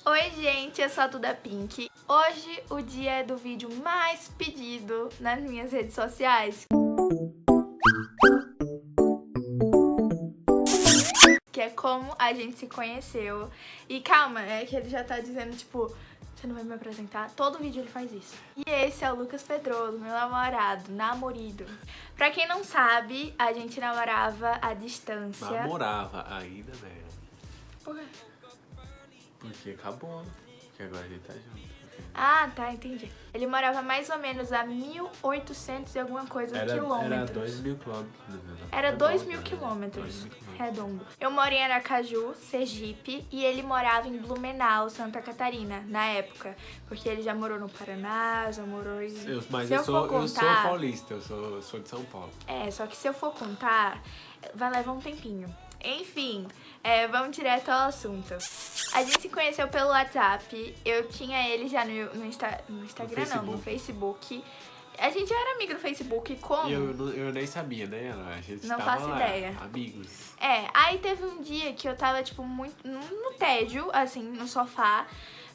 Oi gente, eu sou a Duda Pink. Hoje o dia é do vídeo mais pedido nas minhas redes sociais, que é como a gente se conheceu. E calma, é que ele já tá dizendo tipo, você não vai me apresentar? Todo vídeo ele faz isso. E esse é o Lucas Pedroso, meu namorido. Pra quem não sabe, a gente namorava à distância. Namorava ainda, né? Por quê? Porque acabou, porque agora a gente tá junto. Ah, tá, entendi. Ele morava mais ou menos a 1.800 e alguma coisa quilômetros. Era 2.000 quilômetros. Era 2.000 quilômetros, redondo. Eu moro em Aracaju, Sergipe, e ele morava em Blumenau, Santa Catarina, na época. Porque ele já morou no Paraná, já morou em... Mas se eu sou contar, paulista, eu sou de São Paulo. É, só que se eu for contar, vai levar um tempinho. Enfim, vamos direto ao assunto. A gente se conheceu pelo WhatsApp. Eu tinha ele já no Instagram, não, no Facebook. A gente já era amigo no Facebook, como? E eu nem sabia, né? A gente Não tava faço lá, ideia. amigos. Aí teve um dia que eu tava, tipo, muito no tédio, assim, no sofá.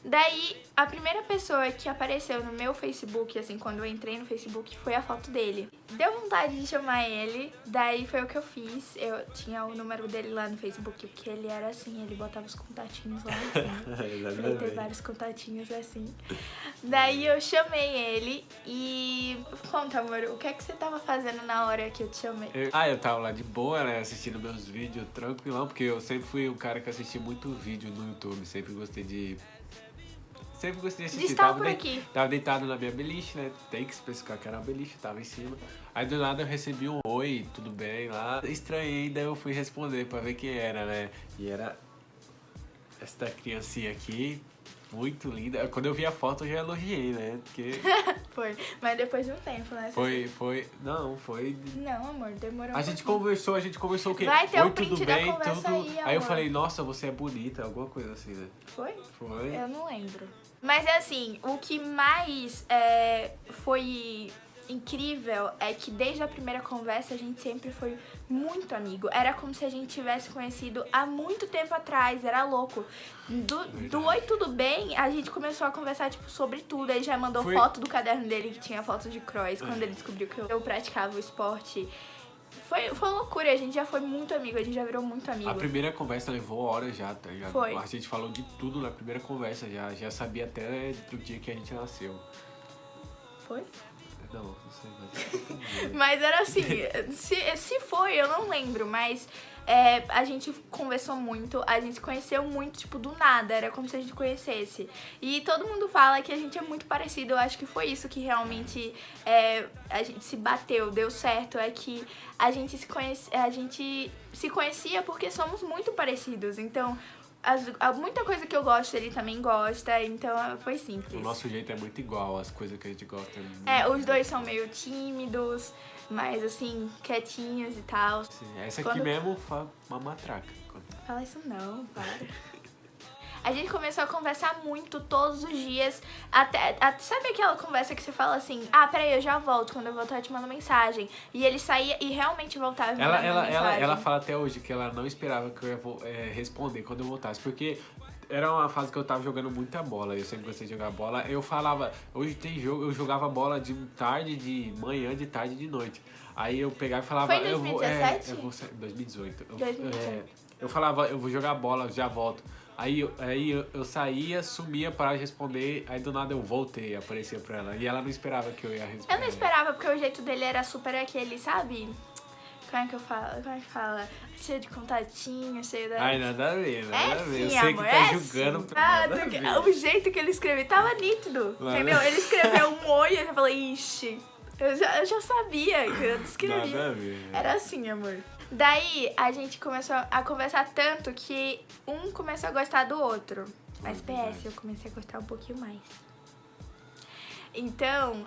Daí, a primeira pessoa que apareceu no meu Facebook, assim, quando eu entrei no Facebook, foi a foto dele. Deu vontade de chamar ele, daí foi o que eu fiz. Eu tinha o número dele lá no Facebook, porque ele era assim, ele botava os contatinhos lá em cima. Ele tem vários contatinhos assim. Daí eu chamei ele e... Conta, amor, o que é que você tava fazendo na hora que eu te chamei? Eu tava lá de boa, né, assistindo meus vídeos tranquilão, porque eu sempre fui um cara que assistia muito vídeo no YouTube, sempre gostei de assistir. Tava deitado na minha beliche, né? Tem que especificar que era uma beliche, tava em cima. Aí do nada eu recebi um oi, tudo bem lá. Estranhei, daí eu fui responder pra ver quem era, né? E era essa criancinha aqui, muito linda. Quando eu vi a foto eu já elogiei, né? Porque... Foi, mas depois de um tempo, né? Não, amor, demorou A gente conversou o quê? Vai ter Oi, o print tudo da bem? conversa aí, Aí eu amor. falei, nossa, você é bonita, alguma coisa assim, né? Foi? Foi. Eu não lembro. Mas assim, o que mais foi incrível é que desde a primeira conversa a gente sempre foi muito amigo. Era como se a gente tivesse conhecido há muito tempo atrás, era louco. Do Oi, tudo bem? A gente começou a conversar, tipo, sobre tudo. Ele já mandou foto do caderno dele que tinha foto de cross, quando ele descobriu que eu praticava o esporte. Foi loucura, a gente já foi muito amigo, a gente já virou muito amigo. A primeira conversa levou horas já, tá ligado? Foi. A gente falou de tudo na primeira conversa já sabia até do dia que a gente nasceu. Foi? Não sei, mas... Mas era assim, se foi, eu não lembro, mas a gente conversou muito, a gente se conheceu muito, tipo, do nada, era como se a gente conhecesse. E todo mundo fala que a gente é muito parecido, eu acho que foi isso que realmente a gente se bateu, deu certo, é que a gente se conhecia porque somos muito parecidos, então... muita coisa que eu gosto, ele também gosta, então foi simples. O nosso jeito é muito igual, as coisas que a gente gosta. Os dois são meio tímidos, mas assim, quietinhos e tal. Sim, essa aqui mesmo foi uma matraca. Fala isso não, para. A gente começou a conversar muito todos os dias, até sabe aquela conversa que você fala assim, peraí, eu já volto, quando eu voltar eu te mando mensagem. E ele saía e realmente voltava e mandava mensagem. Ela fala até hoje que ela não esperava que eu ia responder quando eu voltasse, porque era uma fase que eu tava jogando muita bola, eu sempre gostei de jogar bola. Eu falava, hoje tem jogo, eu jogava bola de tarde, de manhã, de tarde e de noite. Aí eu pegava e falava, foi em 2017? 2018. 2018. Eu falava, eu vou jogar bola, já volto. Aí eu saía, sumia, parava de responder, aí do nada eu voltei, aparecia pra ela. E ela não esperava que eu ia responder. Eu não esperava, porque o jeito dele era super aquele, sabe? Como é que fala? Cheio de contatinho, cheio da... Ai, nada a ver, nada a ver. Sim, Eu sei amor, que tá julgando. O jeito que ele escreveu tava nítido, entendeu? Ele escreveu um oi e eu já falei, ixi, eu já sabia que eu escrevi. Nada a ver. Era assim, amor. Daí a gente começou a conversar tanto que um começou a gostar do outro. Mas PS, eu comecei a gostar um pouquinho mais. Então,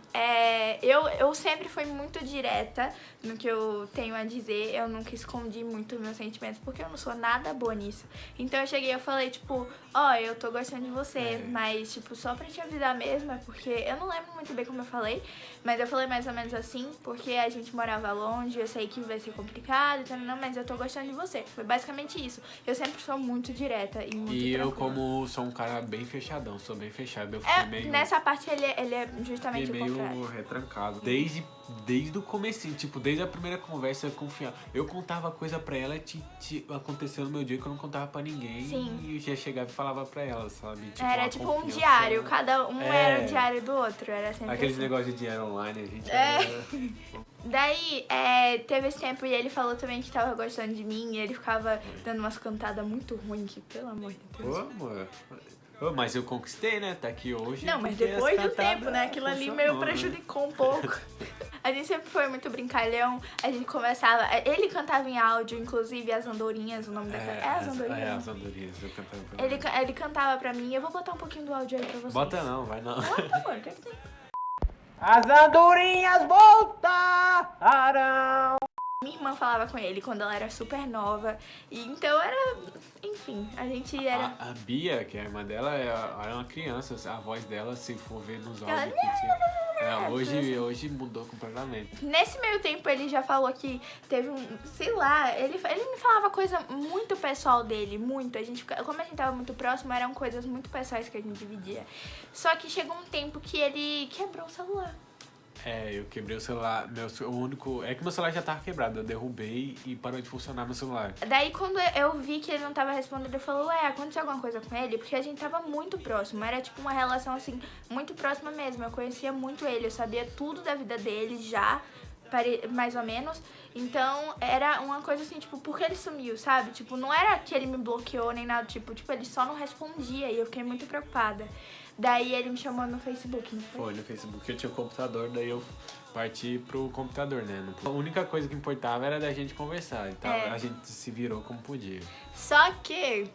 eu sempre fui muito direta no que eu tenho a dizer. Eu nunca escondi muito meus sentimentos, porque eu não sou nada boa nisso. Então eu cheguei e falei, tipo, ó, eu tô gostando de você, mas, tipo, só pra te avisar mesmo, é porque eu não lembro muito bem como eu falei, mas eu falei mais ou menos assim, porque a gente morava longe, eu sei que vai ser complicado, não, mas eu tô gostando de você. Foi basicamente isso. Eu sempre sou muito direta e muito tranquila. Eu, como sou um cara bem fechadão, sou bem fechado, eu fiquei meio... Nessa parte ele é justamente o contrário. meio retrancado. Desde o comecinho, tipo, desde a primeira conversa eu confiava. Eu contava coisa pra ela, aconteceu no meu dia que eu não contava pra ninguém. Sim. E eu já chegava e falava pra ela, sabe? Tipo, era tipo um diário, cada um era o diário do outro, era sempre aqueles assim. negócios de dinheiro online, a gente Daí, teve esse tempo e ele falou também que tava gostando de mim e ele ficava dando umas cantadas muito ruins, que pelo amor de Deus. Pô, amor. Mas eu conquistei, né? Tá aqui hoje. Não, mas depois do tempo, né? Aquilo ali meio prejudicou um pouco. A gente sempre foi muito brincalhão, a gente conversava. Ele cantava em áudio, inclusive as andorinhas, o nome daquela. As andorinhas? As andorinhas, eu cantava pra mim. Ele cantava pra mim, eu vou botar um pouquinho do áudio aí pra vocês. Bota não, vai não. Bota, amor, o que tem? As andorinhas voltaram. Minha irmã falava com ele quando ela era super nova. E então era... Enfim, a gente era... A Bia, que é a irmã dela, era uma criança. A voz dela, se for ver nos áudios Ela... que tinha... hoje mudou completamente. Nesse meio tempo ele já falou que teve um... Sei lá, ele me falava coisa muito pessoal dele, muito. Como a gente tava muito próximo, eram coisas muito pessoais que a gente dividia. Só que chegou um tempo que ele quebrou o celular. Eu quebrei o celular, é que meu celular já tava quebrado, eu derrubei e parou de funcionar meu celular. Daí quando eu vi que ele não tava respondendo, eu falei, ué, aconteceu alguma coisa com ele? Porque a gente tava muito próximo, era tipo uma relação assim, muito próxima mesmo, eu conhecia muito ele, eu sabia tudo da vida dele já, mais ou menos. Então era uma coisa assim, tipo, por que ele sumiu, sabe? Tipo, não era que ele me bloqueou nem nada, tipo, ele só não respondia e eu fiquei muito preocupada. Daí ele me chamou no Facebook, não foi? Foi no Facebook, eu tinha o computador, daí eu parti pro computador, né? A única coisa que importava era da gente conversar, então a gente se virou como podia. Só que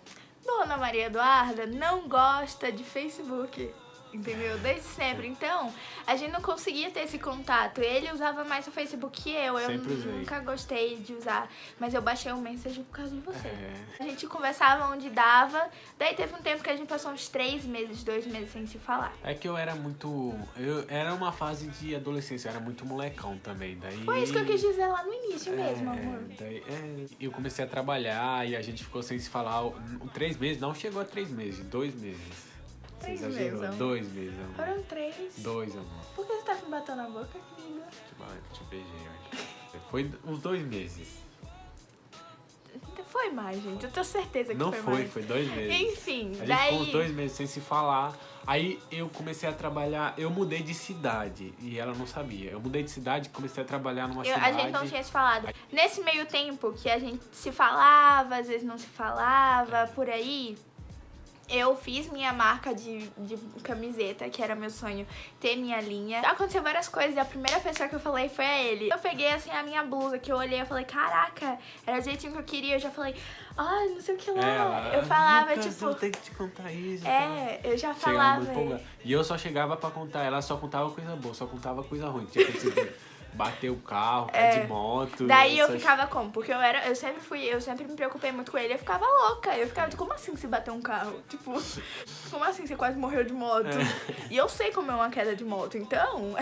Dona Maria Eduarda não gosta de Facebook. Entendeu? Desde sempre. Então, a gente não conseguia ter esse contato. Ele usava mais o Facebook que eu. Eu nunca gostei de usar. Mas eu baixei o Messenger por causa de você. A gente conversava onde dava. Daí teve um tempo que a gente passou uns 3 meses, 2 meses sem se falar. É que eu era muito... era uma fase de adolescência. Eu era muito molecão também. Daí... Foi isso que eu quis dizer lá no início mesmo, amor. Eu comecei a trabalhar e a gente ficou sem se falar 3 meses. Não chegou a 3 meses, 2 meses. 3 meses, amor. 2 meses, amor. Foram 3. 2, amor. Por que você tá me batendo na boca, querida? Te beijei, acho. Foi uns 2 meses. Foi mais, gente. Eu tenho certeza que não foi mais. Não foi 2 meses. Enfim, a gente daí... ficou uns 2 meses sem se falar. Aí eu comecei a trabalhar... Eu mudei de cidade e ela não sabia. Eu mudei de cidade e comecei a trabalhar numa cidade... A gente não tinha se falado. Nesse meio tempo que a gente se falava, às vezes não se falava, por aí... Eu fiz minha marca de camiseta, que era meu sonho, ter minha linha. Aconteceu várias coisas e a primeira pessoa que eu falei foi a ele. Eu peguei assim a minha blusa, que eu olhei e falei, caraca, era o jeitinho que eu queria. Eu já falei, ai, não sei o que lá. Eu falava, Lucas, tipo... eu tenho que te contar isso. Eu já falava. E eu só chegava pra contar, ela só contava coisa boa, só contava coisa ruim. Tinha que bater o carro, de moto. Daí eu ficava como? Porque eu sempre me preocupei muito com ele, eu ficava louca. Eu ficava, como assim se bater um carro? Tipo, como assim você quase morreu de moto? E eu sei como é uma queda de moto, então...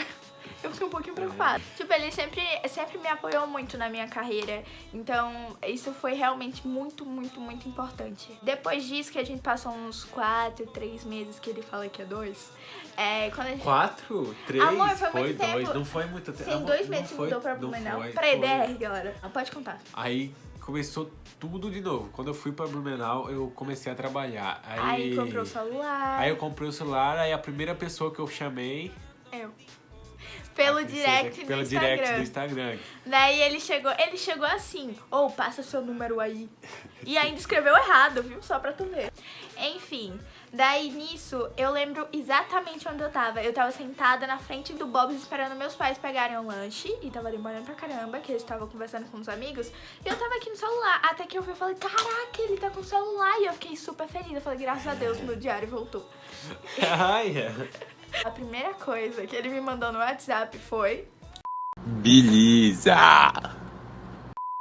Eu fiquei um pouquinho preocupada. Tipo, ele sempre me apoiou muito na minha carreira. Então, isso foi realmente muito, muito, muito importante. Depois disso, que a gente passou uns 4, 3 meses, que ele fala que é 2. Quando a gente... 4? 3? Amor, foi muito 2. Tempo. Não foi muito tempo. Sim, 2 meses se mudou pra Blumenau. Pra EDR, galera. Não pode contar. Aí começou tudo de novo. Quando eu fui pra Blumenau, eu comecei a trabalhar. Aí comprou o celular. Aí eu comprei o celular, aí a primeira pessoa que eu chamei... Pelo direct do Instagram. Daí ele chegou assim, passa seu número aí. E ainda escreveu errado, viu? Só pra tu ver. Enfim, daí nisso, eu lembro exatamente onde eu tava. Eu tava sentada na frente do Bob's esperando meus pais pegarem um lanche. E tava demorando pra caramba, que eles estavam conversando com os amigos. E eu tava aqui no celular. Até que eu vi e falei, caraca, ele tá com o celular. E eu fiquei super feliz. Eu falei, graças a Deus, meu diário voltou. A primeira coisa que ele me mandou no WhatsApp foi... Beleza!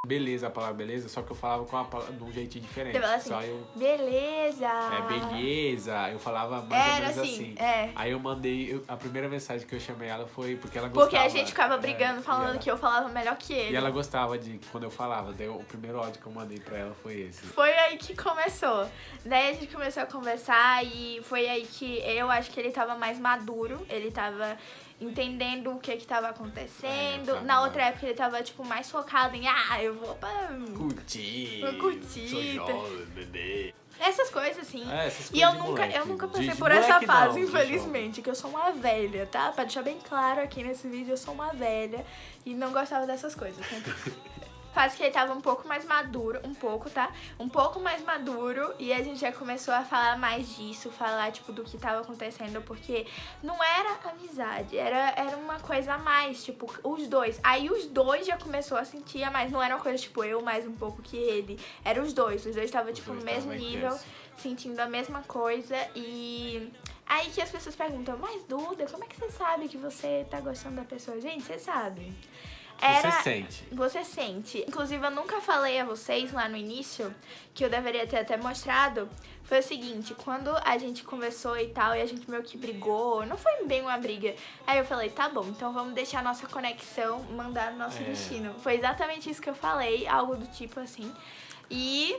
beleza, a palavra beleza, só que eu falava de um jeitinho diferente. Você fala assim, só eu... beleza. Beleza. Eu falava mais ou menos assim. É. Aí eu mandei, a primeira mensagem que eu chamei ela foi porque ela Porque gostava. a gente ficava brigando, falando que eu falava melhor que ele. E ela gostava de quando eu falava. Daí o primeiro áudio que eu mandei pra ela foi esse. Foi aí que começou. Daí a gente começou a conversar e foi aí que eu acho que ele tava mais maduro. Ele tava entendendo o que tava acontecendo. Na outra época ele tava, tipo, mais focado em eu vou pra... curtir. Vou curtir. Sou jovem, bebê. Essas coisas, assim. Essas coisas e eu nunca passei por essa fase, infelizmente. Que eu sou uma velha, tá? Pra deixar bem claro aqui nesse vídeo, eu sou uma velha. E não gostava dessas coisas. Fase que ele tava um pouco mais maduro, um pouco mais maduro, e a gente já começou a falar mais disso, falar, tipo, do que tava acontecendo, porque não era amizade, era uma coisa a mais, tipo, os dois. Aí os dois já começou a sentir a mais, não era uma coisa, tipo, eu mais um pouco que ele, era os dois estavam, tipo, no mesmo nível, sentindo a mesma coisa, e... Aí que as pessoas perguntam, mas Duda, como é que você sabe que você tá gostando da pessoa? Gente, você sabe. Você sente. Inclusive, eu nunca falei a vocês lá no início, que eu deveria ter até mostrado, foi o seguinte, quando a gente conversou e tal, e a gente meio que brigou, não foi bem uma briga, aí eu falei, tá bom, então vamos deixar a nossa conexão mandar o nosso destino. Foi exatamente isso que eu falei, algo do tipo assim, e...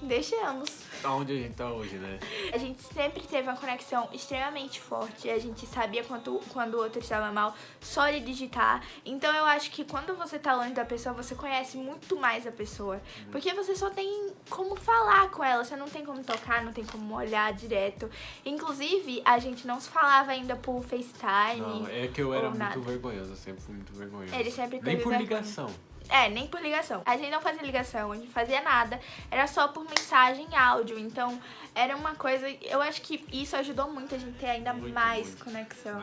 deixamos. Onde a gente tá hoje, né? A gente sempre teve uma conexão extremamente forte. A gente sabia quando o outro estava mal, só de digitar. Então eu acho que quando você tá longe da pessoa, você conhece muito mais a pessoa. Porque você só tem como falar com ela. Você não tem como tocar, não tem como olhar direto. Inclusive, a gente não se falava ainda por FaceTime. Não, é que eu era muito vergonhoso. Eu sempre fui muito vergonhoso. Ele sempre teve nem por vergonha. ligação. Nem por ligação. A gente não fazia ligação, a gente fazia nada. Era só por mensagem e áudio. Então, era uma coisa... Eu acho que isso ajudou muito a gente ter ainda mais conexão.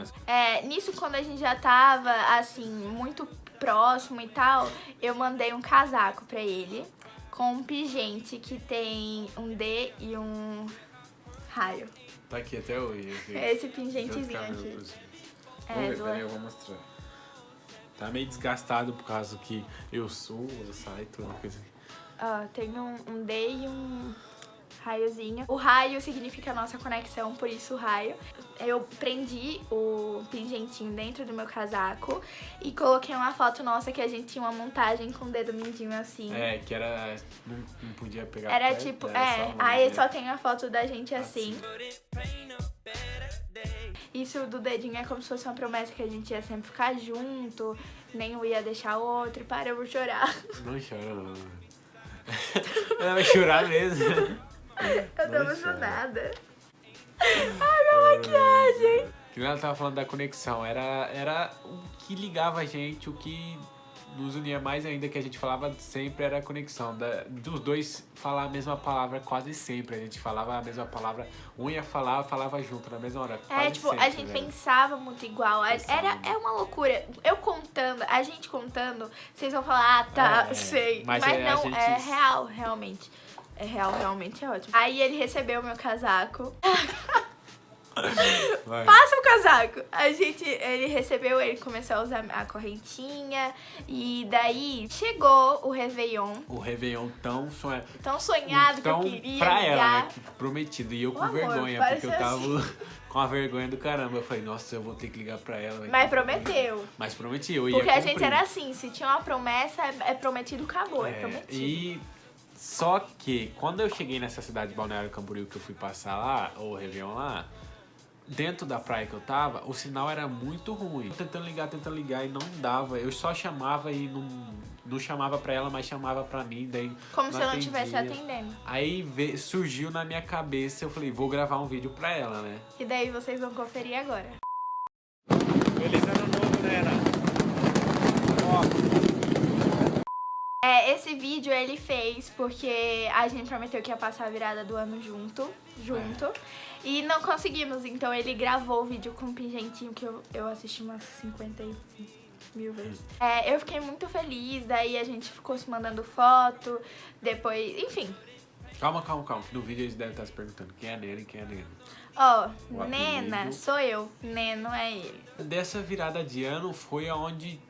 Nisso, quando a gente já tava, assim, muito próximo e tal, eu mandei um casaco pra ele com um pingente que tem um D e um raio. Tá aqui até hoje. Assim. Esse pingentezinho aqui. Peraí, eu vou mostrar. Tá meio desgastado por causa que eu saio, toda coisa. Tem um D e um raiozinho. O raio significa a nossa conexão, por isso o raio. Eu prendi o pingentinho dentro do meu casaco e coloquei uma foto nossa que a gente tinha uma montagem com o dedo mindinho assim. Que era... Não podia pegar Era perto, tipo, era aí só tem a foto da gente assim. Isso do dedinho é como se fosse uma promessa que a gente ia sempre ficar junto, nem um ia deixar o outro. Para, eu vou chorar. Não chora, não. Ela vai chorar mesmo. Eu tô emocionada. Ai, minha maquiagem. Que ela tava falando da conexão. Era o que ligava a gente, o que nos unia mais ainda, que a gente falava sempre, era a conexão. Dos dois falar a mesma palavra quase sempre. A gente falava a mesma palavra, um ia falar, falava junto na mesma hora. Tipo, sempre, a gente pensava muito igual. É uma loucura. A gente contando, vocês vão falar, sei. Mas não, gente... é real, realmente. É real, realmente é ótimo. Aí ele recebeu o meu casaco. Passa o casaco. Ele recebeu, ele começou a usar a correntinha. E daí chegou o Réveillon. O Réveillon tão sonhado que eu queria pra ligar. ela, né? Prometido. E eu com vergonha, porque eu tava com a vergonha do caramba. Eu falei, nossa, eu vou ter que ligar pra ela. Mas prometeu. Mas prometi, eu ia Porque cumprir. a gente era assim, se tinha uma promessa, é prometido, acabou, é prometido. E só que quando eu cheguei nessa cidade de Balneário Camboriú, que eu fui passar lá, ou Réveillon lá, dentro da praia que eu tava, o sinal era muito ruim. Tentando ligar e não dava. Eu só chamava e não chamava pra ela, mas chamava pra mim. Daí como se eu não estivesse atendendo. Aí surgiu na minha cabeça, eu falei, vou gravar um vídeo pra ela, né? E daí vocês vão conferir agora. Feliz ano novo, né, Esse vídeo ele fez porque a gente prometeu que ia passar a virada do ano junto. E não conseguimos, então ele gravou o vídeo com um pingentinho que eu assisti umas 50 mil vezes. Eu fiquei muito feliz, daí a gente ficou se mandando foto, depois, enfim. Calma, que no vídeo eles devem estar se perguntando quem é a Nena e quem é a Nena. Nena sou eu, Neno é ele. Dessa virada de ano foi onde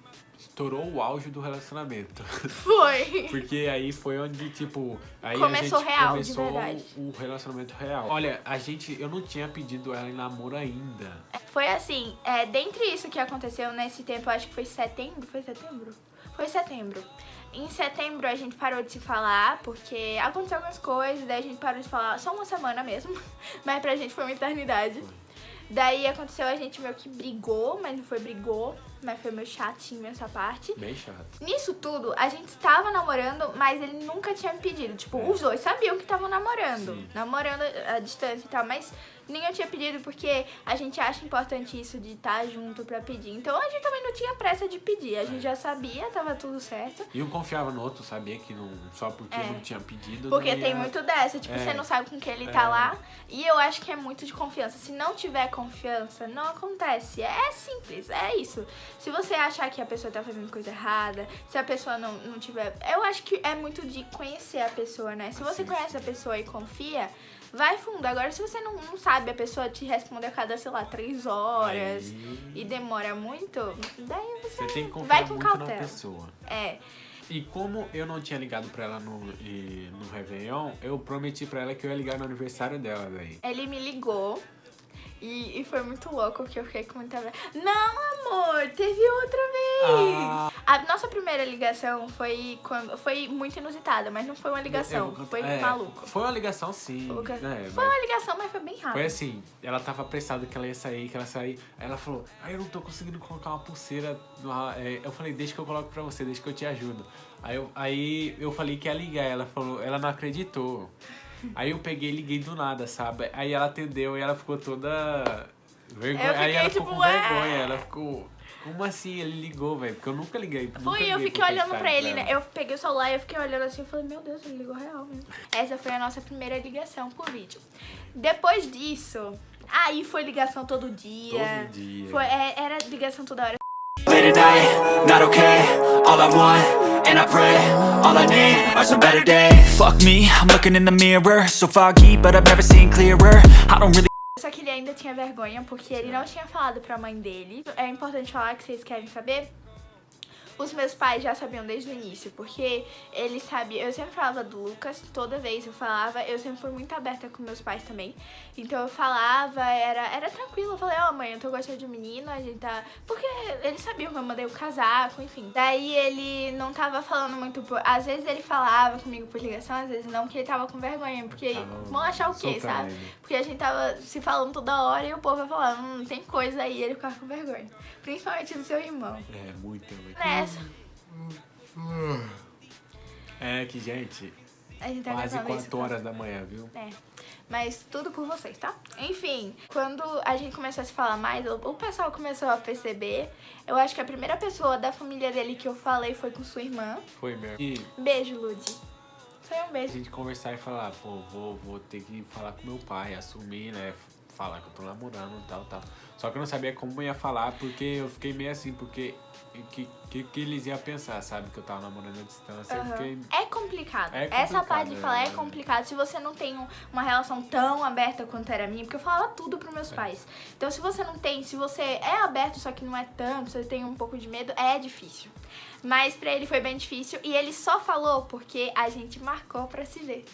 estourou o auge do relacionamento. Foi. Porque aí foi onde, tipo... Aí começou a gente real, começou de verdade. o relacionamento real. Olha, eu não tinha pedido ela em namoro ainda. Foi assim, dentre isso que aconteceu nesse tempo, acho que foi setembro, foi setembro? Foi setembro. Em setembro a gente parou de se falar, porque aconteceu algumas coisas, daí a gente parou de se falar só uma semana mesmo, mas pra gente foi uma eternidade. Daí aconteceu, a gente meio que brigou, mas não foi brigou, mas foi meio chatinho essa parte. Bem chato. Nisso tudo, a gente estava namorando, mas ele nunca tinha me pedido. Tipo, os dois sabiam que estavam namorando. Sim. Namorando à distância e tal, mas ninguém tinha pedido porque a gente acha importante isso de estar junto pra pedir. Então a gente também não tinha pressa de pedir. A gente já sabia, tava tudo certo. E um confiava no outro, sabia que não, só porque não tinha pedido. Porque tem muito dessa, tipo, você não sabe com quem ele tá lá. E eu acho que é muito de confiança. Se não tiver confiança, não acontece. É simples, é isso. Se você achar que a pessoa tá fazendo coisa errada, se a pessoa não tiver... Eu acho que é muito de conhecer a pessoa, né? Se você conhece a pessoa e confia, vai fundo. Agora, se você não sabe, a pessoa te responde a cada, sei lá, 3 horas e demora muito, daí você tem que confiar vai com muito cautela. na pessoa. É. E como eu não tinha ligado pra ela no Réveillon, eu prometi pra ela que eu ia ligar no aniversário dela daí. Ele me ligou. E foi muito louco, porque eu fiquei com muita... Não, amor, teve outra vez! A nossa primeira ligação foi muito inusitada, mas não foi uma ligação, foi maluco. Foi uma ligação, sim. Foi uma ligação, mas foi bem rápido. Foi assim, ela tava apressada que ela ia sair, Aí ela falou, eu não tô conseguindo colocar uma pulseira. Eu falei, deixa que eu coloco pra você, deixa que eu te ajudo. Aí eu falei que ia ligar, ela não acreditou. Aí eu peguei e liguei do nada, sabe? Aí ela atendeu e ela ficou toda... Aí ela ficou com vergonha, ela ficou... Como assim? Ele ligou, velho? Porque eu nunca liguei. Eu fiquei olhando pra ele, né? Eu peguei o celular e eu fiquei olhando assim e falei, meu Deus, ele ligou real mesmo. Essa foi a nossa primeira ligação por vídeo. Depois disso, aí foi ligação todo dia. Todo dia. Era ligação toda hora. Late at night, not okay. All I want, and I pray, all I need are some better days. Fuck me, I'm looking in the mirror, so foggy, but I've never seen clearer. I don't really. Só que ele ainda tinha vergonha, porque ele não tinha falado pra mãe dele. É importante falar que vocês querem saber. Os meus pais já sabiam desde o início, porque eles sabiam... Eu sempre falava do Lucas, toda vez eu falava, eu sempre fui muito aberta com meus pais também. Então eu falava, era tranquilo, eu falei, mãe, eu tô gostando de um menino, a gente tá... Porque eles sabiam que eu mandei o casaco, enfim. Daí ele não tava falando muito Às vezes ele falava comigo por ligação, às vezes não, porque ele tava com vergonha, porque vão achar o quê, sabe? Porque a gente tava se falando toda hora e o povo ia falar, tem coisa aí, ele ficava com vergonha. Principalmente do seu irmão. Muito. Nessa. Que, gente, a gente tá quase 4 horas da manhã, viu? Mas tudo por vocês, tá? Enfim, quando a gente começou a se falar mais, o pessoal começou a perceber. Eu acho que a primeira pessoa da família dele que eu falei foi com sua irmã. Foi mesmo. Beijo, Ludi. Foi um beijo. A gente conversar e falar, vou ter que falar com meu pai, assumir, né? Falar que eu tô namorando e tal. Só que eu não sabia como eu ia falar, porque eu fiquei meio assim, porque que eles iam pensar, sabe? Que eu tava namorando à distância. Eu fiquei... É complicado. Essa parte de falar é complicado. Se você não tem uma relação tão aberta quanto era a minha, porque eu falava tudo pros meus pais. Então, se você não tem, se você é aberto, só que não é tanto, você tem um pouco de medo, é difícil. Mas pra ele foi bem difícil e ele só falou porque a gente marcou pra se ver.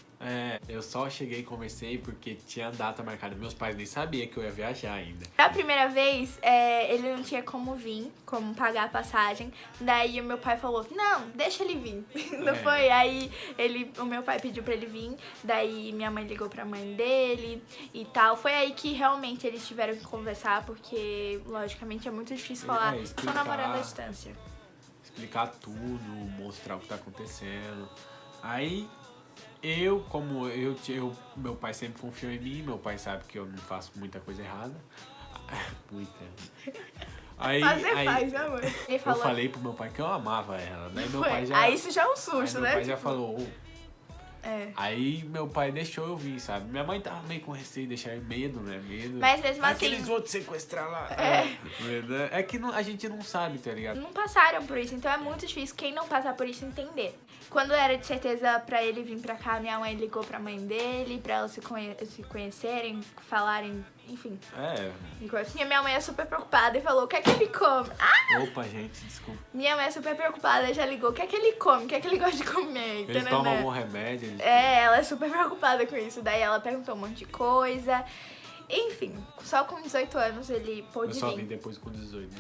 Eu só cheguei e conversei porque tinha data marcada. Meus pais nem sabiam que eu ia viajar ainda. Da primeira vez, ele não tinha como vir, como pagar a passagem. Daí o meu pai falou, não, deixa ele vir. Não foi? Aí o meu pai pediu pra ele vir. Daí minha mãe ligou pra mãe dele e tal. Foi aí que realmente eles tiveram que conversar, porque logicamente é muito difícil falar, tô namorando à distância. Explicar tudo, mostrar o que tá acontecendo. Aí meu pai sempre confiou em mim, meu pai sabe que eu não faço muita coisa errada. Aí, amor. Eu falei pro meu pai que eu amava ela, né? Meu pai já, aí isso já é um susto, né? Meu pai já falou. Aí meu pai deixou eu vir, sabe? Minha mãe tava meio com receio, deixar medo, né? Mas mesmo assim... que eles vão te sequestrar lá. É que a gente não sabe, tá ligado? Não passaram por isso, então é muito difícil quem não passar por isso entender. Quando era de certeza pra ele vir pra cá, minha mãe ligou pra mãe dele, pra elas se conhecerem, falarem enfim. É. Porque minha mãe é super preocupada e falou, o que é que ele come? Ah! Opa, gente, desculpa. Minha mãe é super preocupada, já ligou, o que é que ele come? O que é que ele gosta de comer? Eles tomam algum remédio? Ela é super preocupada com isso. Daí ela perguntou um monte de coisa. Enfim, só com 18 anos ele pôde vir. Eu só vim depois com 18.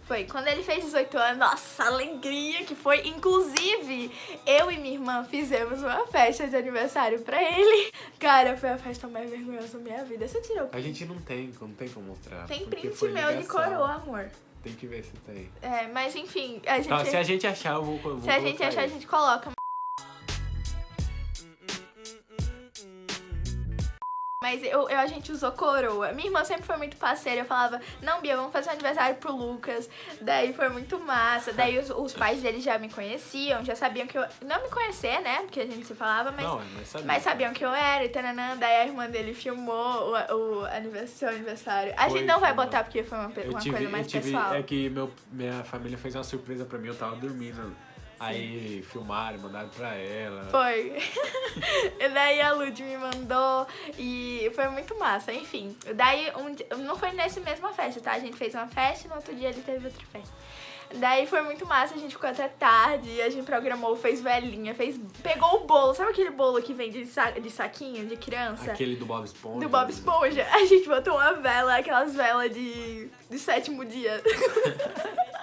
Foi, quando ele fez 18 anos, nossa, alegria que foi. Inclusive, eu e minha irmã fizemos uma festa de aniversário pra ele. Cara, foi a festa mais vergonhosa da minha vida. Você tirou o A gente não tem como mostrar. Tem print meu de coroa, amor. Tem que ver se tem. Mas enfim, a gente... Então, se a gente achar, eu vou Se a gente achar, a gente coloca. Mas a gente usou coroa. Minha irmã sempre foi muito parceira. Eu falava, não, Bia, vamos fazer um aniversário pro Lucas. Daí foi muito massa. Daí os pais dele já me conheciam, já sabiam que eu... Não me conhecer, né? Porque a gente se falava, mas sabiam que eu era e tananã. Daí a irmã dele filmou seu aniversário. A gente não vai botar porque foi uma coisa mais pessoal. É que minha família fez uma surpresa pra mim, eu tava dormindo. Aí filmaram, mandaram pra ela. Foi. E daí a Lud me mandou e foi muito massa, enfim. Daí, não foi nessa mesma festa, tá? A gente fez uma festa e no outro dia ele teve outra festa. Daí foi muito massa, a gente ficou até tarde, a gente programou, fez velhinha, pegou o bolo, sabe aquele bolo que vem de saquinho, de criança? Aquele do Bob Esponja. Do Bob Esponja. A gente botou uma vela, aquelas velas de 7º dia.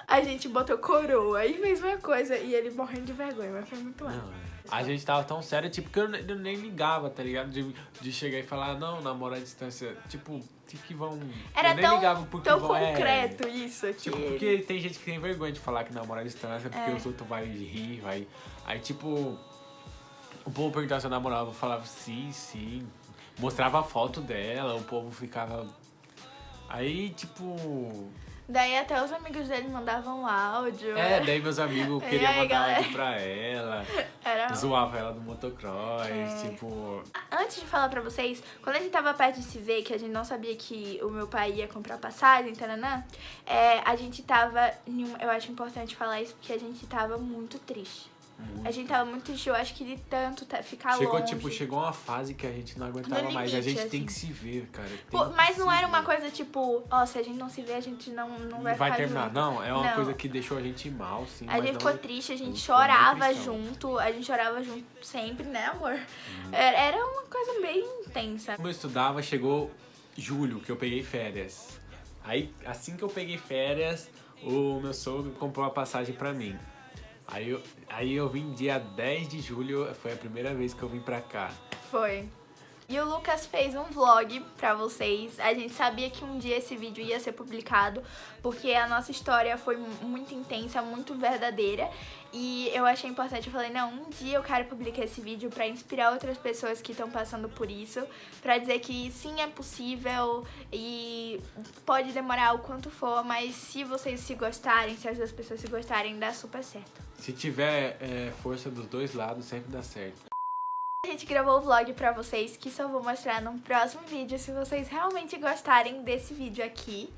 A gente botou coroa e fez uma coisa, e ele morrendo de vergonha, mas foi muito massa. A gente tava tão sério, tipo, que eu nem ligava, tá ligado? De chegar e falar, não, namoro à distância, tipo, que vão... Era eu nem ligava porque tão concreto isso aqui. Tipo, porque tem gente que tem vergonha de falar que namora à distância, porque os outros vai rir, vai... Aí, tipo, o povo perguntava se eu namorava, eu falava sim. Mostrava a foto dela, o povo ficava... Aí, tipo... Daí até os amigos dele mandavam áudio. Daí meus amigos queriam mandar áudio pra ela. Zoava ela do motocross, tipo... Antes de falar pra vocês, quando a gente tava perto de se ver, que a gente não sabia que o meu pai ia comprar passagem, taranã, a gente tava... Eu acho importante falar isso, porque a gente tava muito triste. A gente tava muito triste, eu acho que de tanto ficar longe. Chegou uma fase que a gente não aguentava limite, mais. A gente tem que se ver, cara. Mas não era uma coisa tipo, se a gente não se ver, a gente não vai terminar. junto. Não, é uma coisa que deixou a gente mal, sim. A gente ficou triste, a gente chorava junto sempre, né, amor? Era uma coisa bem intensa. Como eu estudava, chegou julho, que eu peguei férias. Aí, assim que eu peguei férias, o meu sogro comprou a passagem pra mim. Aí eu vim dia 10 de julho, foi a primeira vez que eu vim pra cá. Foi. E o Lucas fez um vlog pra vocês. A gente sabia que um dia esse vídeo ia ser publicado, porque a nossa história foi muito intensa, muito verdadeira. E eu achei importante, eu falei, não, um dia eu quero publicar esse vídeo pra inspirar outras pessoas que estão passando por isso, pra dizer que sim, é possível e pode demorar o quanto for, mas se vocês se gostarem, se as duas pessoas se gostarem, dá super certo. Se tiver força dos dois lados, sempre dá certo. A gente gravou o vlog pra vocês, que só vou mostrar no próximo vídeo, se vocês realmente gostarem desse vídeo aqui.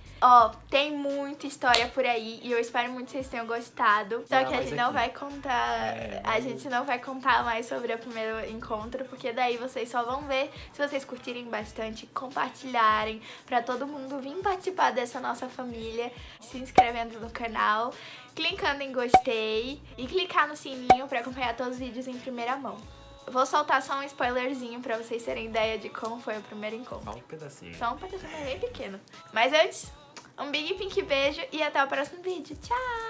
Tem muita história por aí e eu espero muito que vocês tenham gostado. Só que a gente não vai contar, a gente não vai contar mais sobre o primeiro encontro, porque daí vocês só vão ver se vocês curtirem bastante, compartilharem, pra todo mundo vir participar dessa nossa família, se inscrevendo no canal, clicando em gostei e clicar no sininho pra acompanhar todos os vídeos em primeira mão. Vou soltar só um spoilerzinho pra vocês terem ideia de como foi o primeiro encontro. Só um pedacinho. Só um pedacinho bem pequeno. Mas antes, um big pink beijo e até o próximo vídeo. Tchau!